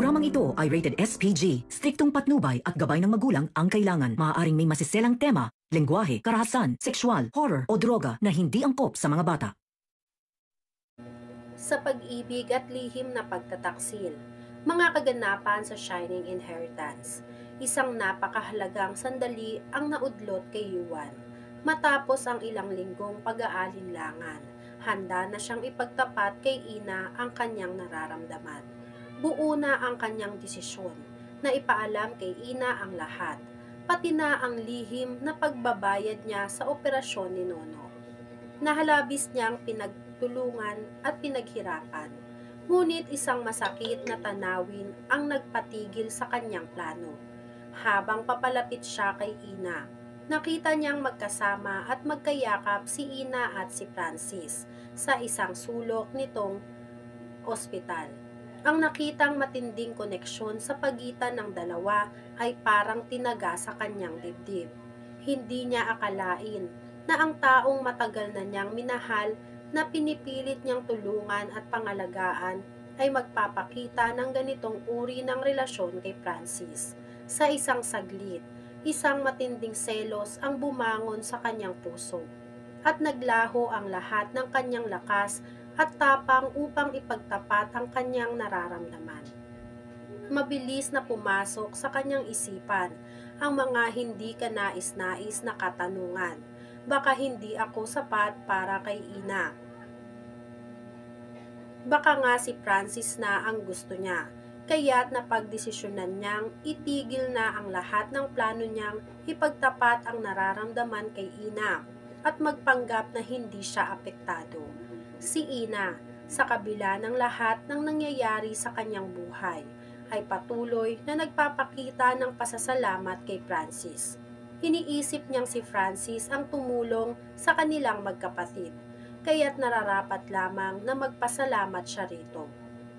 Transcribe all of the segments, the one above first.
Programang ito ay rated SPG. Striktong patnubay at gabay ng magulang ang kailangan. Maaaring may masiselang tema, lengguwahe, karahasan, sexual, horror o droga na hindi angkop sa mga bata. Sa pag-ibig at lihim na pagtataksil, mga kaganapan sa Shining Inheritance. Isang napakahalagang sandali ang naudlot kay Yuan. Matapos ang ilang linggong pag-aalinlangan, handa na siyang ipagtapat kay Ina ang kanyang nararamdaman. Buo na ang kanyang desisyon na ipaalam kay Ina ang lahat, pati na ang lihim na pagbabayad niya sa operasyon ni Nono. Nahalabis niyang pinagtulungan at pinaghirapan, ngunit isang masakit na tanawin ang nagpatigil sa kanyang plano. Habang papalapit siya kay Ina, nakita niyang magkasama at magkayakap si Ina at si Francis sa isang sulok nitong ospital. Ang nakitang matinding koneksyon sa pagitan ng dalawa ay parang tinaga sa kanyang dibdib. Hindi niya akalain na ang taong matagal na niyang minahal na pinipilit niyang tulungan at pangalagaan ay magpapakita ng ganitong uri ng relasyon kay Francis. Sa isang saglit, isang matinding selos ang bumangon sa kanyang puso at naglaho ang lahat ng kanyang lakas at tapang upang ipagtapat ang kanyang nararamdaman. Mabilis na pumasok sa kanyang isipan ang mga hindi kanais-nais na katanungan. Baka hindi ako sapat para kay Ina. Baka nga si Francis na ang gusto niya, kaya't napagdesisyonan niyang itigil na ang lahat ng plano niyang ipagtapat ang nararamdaman kay Ina at magpanggap na hindi siya apektado. Si Ina, sa kabila ng lahat ng nangyayari sa kanyang buhay, ay patuloy na nagpapakita ng pasasalamat kay Francis. Iniisip niyang si Francis ang tumulong sa kanilang magkapatid, kaya't nararapat lamang na magpasalamat siya rito.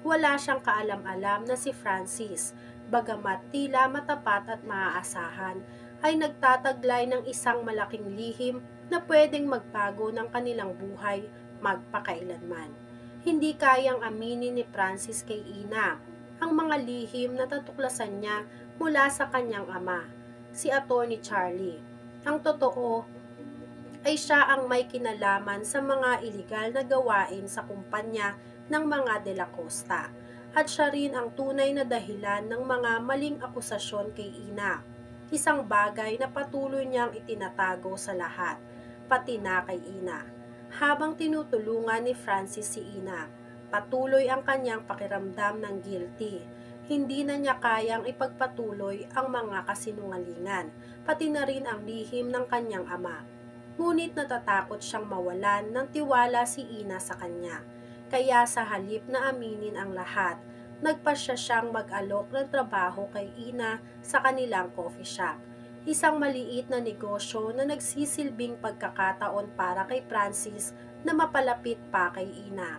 Wala siyang kaalam-alam na si Francis, bagamat tila matapat at maaasahan, ay nagtataglay ng isang malaking lihim na pwedeng magbago ng kanilang buhay magpakailanman. Hindi kayang aminin ni Francis kay Ina ang mga lihim na natuklasan niya mula sa kanyang ama, si Attorney Charlie. Ang totoo ay siya ang may kinalaman sa mga iligal na gawain sa kumpanya ng mga De La Costa at siya rin ang tunay na dahilan ng mga maling akusasyon kay Ina. Isang bagay na patuloy niyang itinatago sa lahat, pati na kay Ina. Habang tinutulungan ni Francis si Ina, patuloy ang kanyang pakiramdam ng guilty. Hindi na niya kayang ipagpatuloy ang mga kasinungalingan, pati na rin ang lihim ng kanyang ama. Ngunit natatakot siyang mawalan ng tiwala si Ina sa kanya. Kaya sa halip na aminin ang lahat, nagpasya siyang mag-alok ng trabaho kay Ina sa kanilang coffee shop. Isang maliit na negosyo na nagsisilbing pagkakataon para kay Francis na mapalapit pa kay Ina.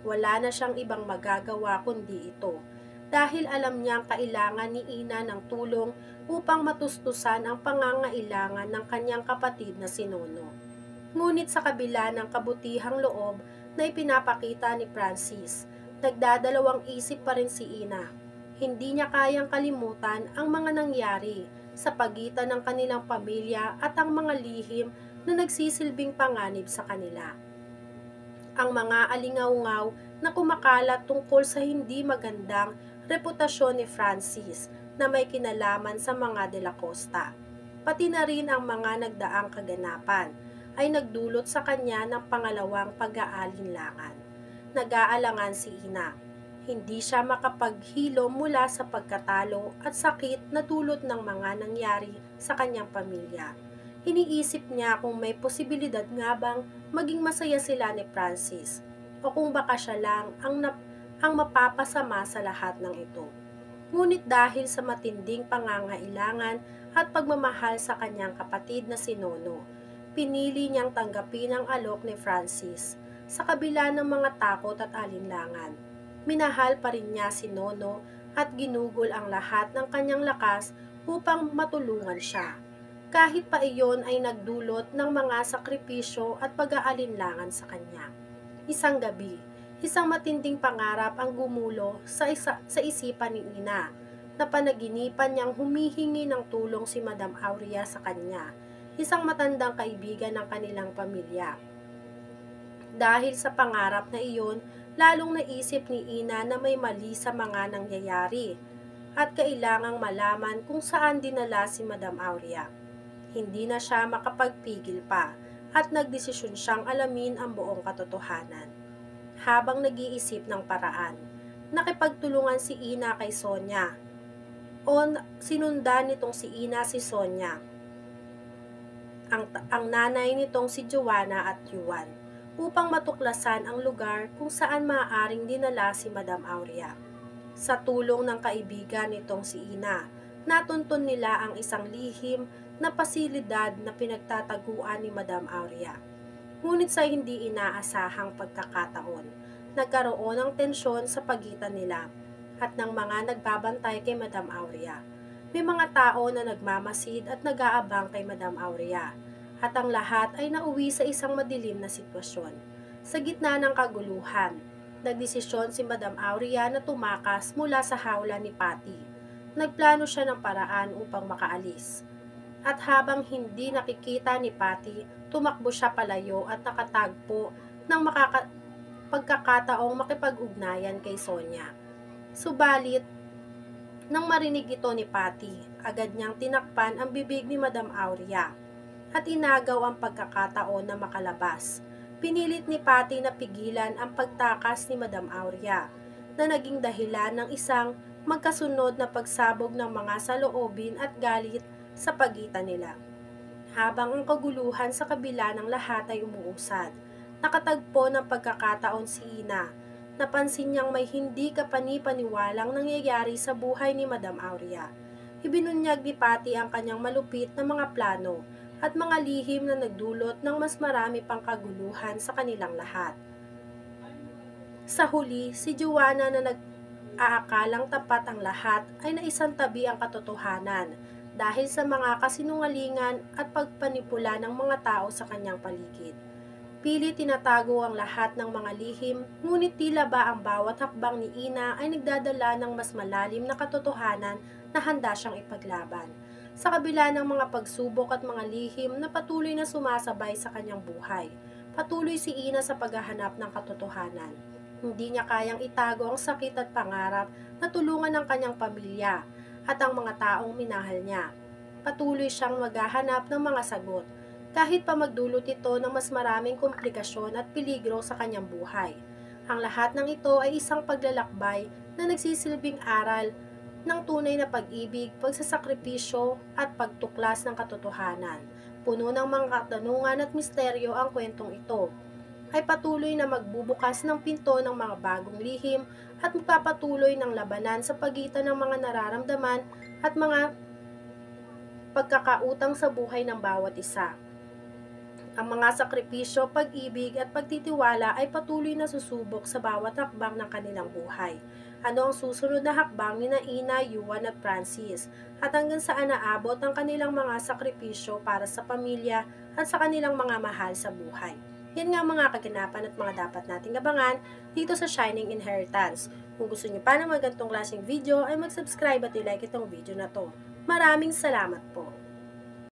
Wala na siyang ibang magagawa kundi ito, dahil alam niyang kailangan ni Ina ng tulong upang matustusan ang pangangailangan ng kanyang kapatid na si Nono. Ngunit sa kabila ng kabutihang loob na ipinapakita ni Francis, nagdadalawang isip pa rin si Ina. Hindi niya kayang kalimutan ang mga nangyari sa pagitan ng kanilang pamilya at ang mga lihim na nagsisilbing panganib sa kanila. Ang mga alingaw-ngaw na kumakalat tungkol sa hindi magandang reputasyon ni Francis na may kinalaman sa mga De La Costa, pati na rin ang mga nagdaang kaganapan, ay nagdulot sa kanya ng pangalawang pag-aalinlangan. Nag-aalangan si Ina. Hindi siya makapaghilom mula sa pagkatalo at sakit na dulot ng mga nangyari sa kanyang pamilya. Iniisip niya kung may posibilidad nga bang maging masaya sila ni Francis o kung baka siya lang ang mapapasama sa lahat ng ito. Ngunit dahil sa matinding pangangailangan at pagmamahal sa kanyang kapatid na si Nono, pinili niyang tanggapin ang alok ni Francis sa kabila ng mga takot at alinlangan. Minahal pa rin niya si Nono at ginugol ang lahat ng kanyang lakas upang matulungan siya. Kahit pa iyon ay nagdulot ng mga sakripisyo at pag-aalinlangan sa kanya. Isang gabi, Isang matinding pangarap ang gumulo sa isipan ni Ina, na panaginipan niyang humihingi ng tulong si Madam Aurea sa kanya, isang matandang kaibigan ng kanilang pamilya. Dahil sa pangarap na iyon, lalong naisip ni Ina na may mali sa mga nangyayari at kailangang malaman kung saan dinala si Madam Aurea. Hindi na siya makapagpigil pa at nagdesisyon siyang alamin ang buong katotohanan. Habang nag-iisip ng paraan, nakipagtulungan si Ina kay Sonia o sinundan nitong si Ina si Sonia, ang nanay nitong si Joanna at Yuan, upang matuklasan ang lugar kung saan maaaring dinala si Madam Aurea. Sa tulong ng kaibigan nitong si Ina, natuntun nila ang isang lihim na pasilidad na pinagtataguan ni Madam Aurea. Ngunit sa hindi inaasahang pagkakataon, nagkaroon ng tensyon sa pagitan nila at ng mga nagbabantay kay Madam Aurea. May mga tao na nagmamasid at nag-aabang kay Madam Aurea, at ang lahat ay nauwi sa isang madilim na sitwasyon. Sa gitna ng kaguluhan, nagdesisyon si Madam Aurea na tumakas mula sa hawla ni Patty. Nagplano siya ng paraan upang makaalis. At habang hindi nakikita ni Patty, tumakbo siya palayo at nakatagpo ng pagkakataong makipag-ugnayan kay Sonia. Subalit, nang marinig ito ni Patty, agad niyang tinakpan ang bibig ni Madam Aurea at inagaw ang pagkakataon na makalabas. Pinilit ni Patty na pigilan ang pagtakas ni Madam Aurea, na naging dahilan ng isang magkasunod na pagsabog ng mga saloobin at galit sa pagitan nila. Habang ang kaguluhan sa kabila ng lahat ay umuusad, nakatagpo ng pagkakataon si Ina. Napansin niyang may hindi kapani-paniwalang nangyayari sa buhay ni Madam Aurea. Ibinunyag ni Patty ang kanyang malupit na mga plano at mga lihim na nagdulot ng mas marami pang kaguluhan sa kanilang lahat. Sa huli, si Joanna na nag-aakalang tapat ang lahat ay naisantabi ang katotohanan dahil sa mga kasinungalingan at pagpanipula ng mga tao sa kanyang paligid. Pilit tinatago ang lahat ng mga lihim, ngunit tila ba ang bawat hakbang ni Ina ay nagdadala ng mas malalim na katotohanan na handa siyang ipaglaban. Sa kabila ng mga pagsubok at mga lihim na patuloy na sumasabay sa kanyang buhay, patuloy si Ina sa paghahanap ng katotohanan. Hindi niya kayang itago ang sakit at pangarap na tulungan ng kanyang pamilya at ang mga taong minahal niya. Patuloy siyang maghahanap ng mga sagot, kahit pa magdulot ito ng mas maraming komplikasyon at peligro sa kanyang buhay. Ang lahat ng ito ay isang paglalakbay na nagsisilbing aral ng tunay na pag-ibig, pagsasakripisyo at pagtuklas ng katotohanan. Puno ng mga katanungan at misteryo ang kwentong ito, ay patuloy na magbubukas ng pinto ng mga bagong lihim at magpapatuloy ng labanan sa pagitan ng mga nararamdaman at mga pagkakautang sa buhay ng bawat isa. Ang mga sakripisyo, pag-ibig at pagtitiwala ay patuloy na susubok sa bawat hakbang ng kanilang buhay. Ano ang susunod na hakbang ni Ina, Yuan at Francis, at hanggang saan naabot ang kanilang mga sakripisyo para sa pamilya at sa kanilang mga mahal sa buhay. Yan nga mga kaganapan at mga dapat nating abangan dito sa Shining Inheritance. Kung gusto niyo pa ng mga ganitong klaseng video ay mag-subscribe at i-like itong video na to. Maraming salamat po!